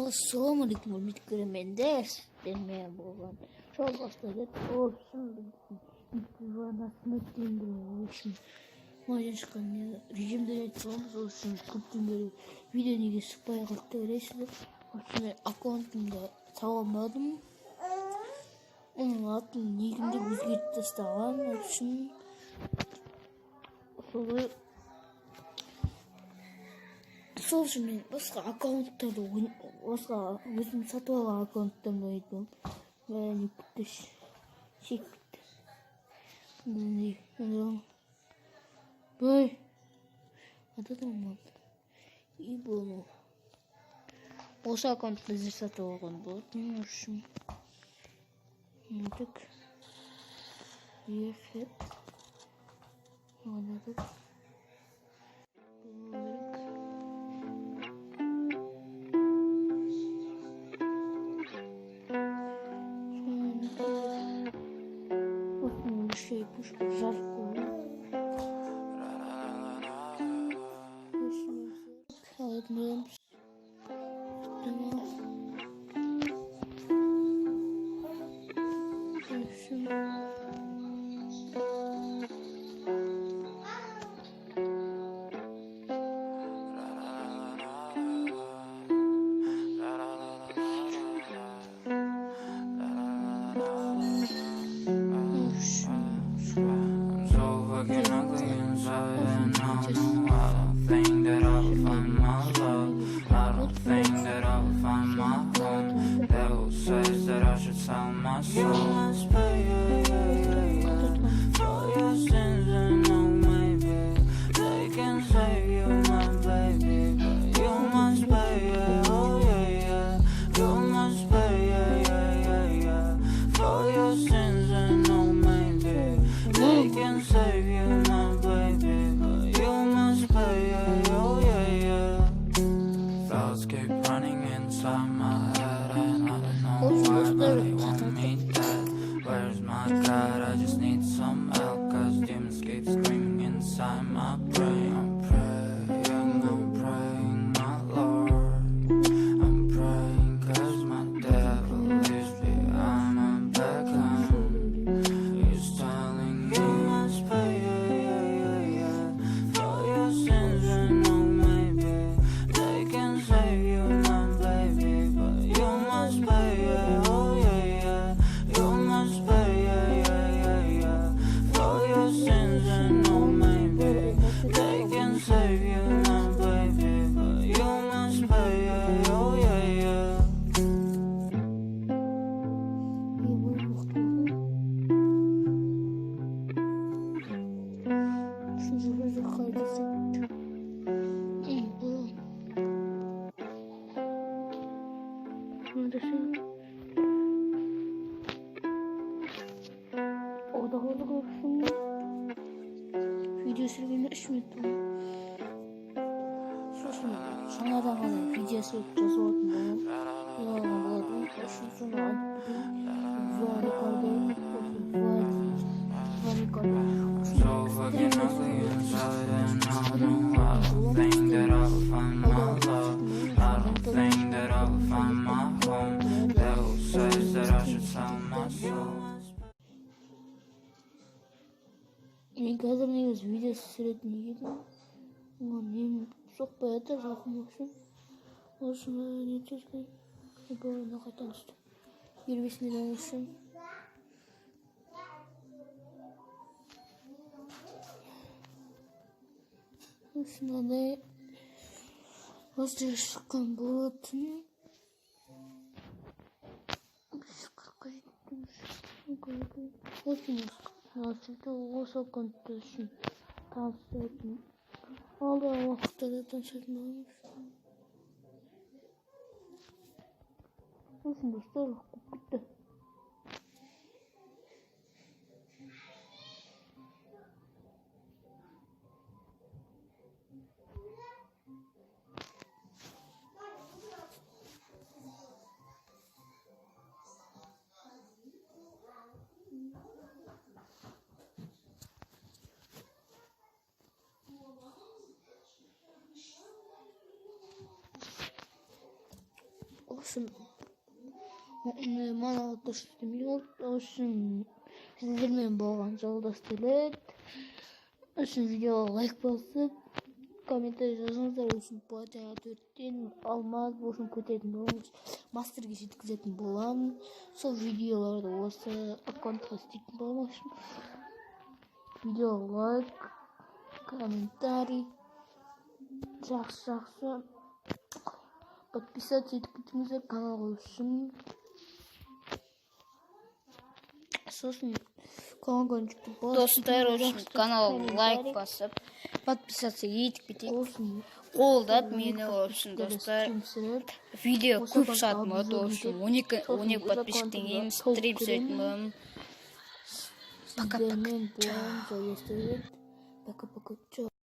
Assalamualaikum warahmatullahi Mendes dan Memoran. Жалғастырып olsun Мажан шыққан режимдер айтсаңыз ол үшін көптен бері видео неге шықпай қалды деп ойлайсыздар. Осымен аккаунтымды таба алмадым. Оның атын негімді өзгертіп тастаған үшін сол үшін мен басқа аккаунттарды басқа өзім сатып алған аккаунттарымды ойнайтын боламын. Не күтті шекті. Бой. Атадым и bunu. Осы аккаунтты іздеп сатып алған болатын үшін. Oynadık. Yefet. Oynadık. Bakın bir şeymiş. Zarf koyuyor. Kağıtlarım. Where's my God? I just need some help, cause demons keep screaming inside my brain. I'm praying, my Lord. I'm praying cause my devil is behind my back. He's telling me you must pay, for your sins and no maybe they can save you, my baby, but you must pay, oh yeah, you must pay, for your sins and no maybe they can save you, my baby, but you must pay, oh yeah. Odalarda görüşüm. Video sürgünü 3 minut oldu. Sosun sonradan ғана видео жазып отырдым. Бұларға болатын үшін соны So fucking ugly inside, and I don't think that I will find my love. I don't think that I will find my home. Devil says that I should sell my soul. Мен қазір негізі видео түсіретін едім. Нем соқпай жатыр жақын үшін. Осыны не түсірген. Бойына қайтан түсті. 25 миллион үшін. Осындай осылай шыққан болатын. Осы аккаунтты үшін таныстыратын. Алдағы уақытта да танысатын боламыз. Осында достар көп кетті. Olsun. Mana atıştım olsun. Sizlerмен болған жолдас келет. Үшін видеоға лайк басып, комментарий жазыңыздар. Үшін платина 4-тен алмаз болсын көтеретін боламыз. Мастерге жеткізетін боламын. Сол видеоларды осы аккаунтқа істейтін болмақ үшін. Видеоға лайк, комментарий, жақсы. Подписаться етіп кетіңіздер каналға үшін. Сосын Достар үшін каналға лайк басып, подписаться етіп кетейік. Қолдап мені olsun достар. Видео көп сатмады olsun. 12 подписчиктен кейін стрим түсетін боламын. Пока-пока.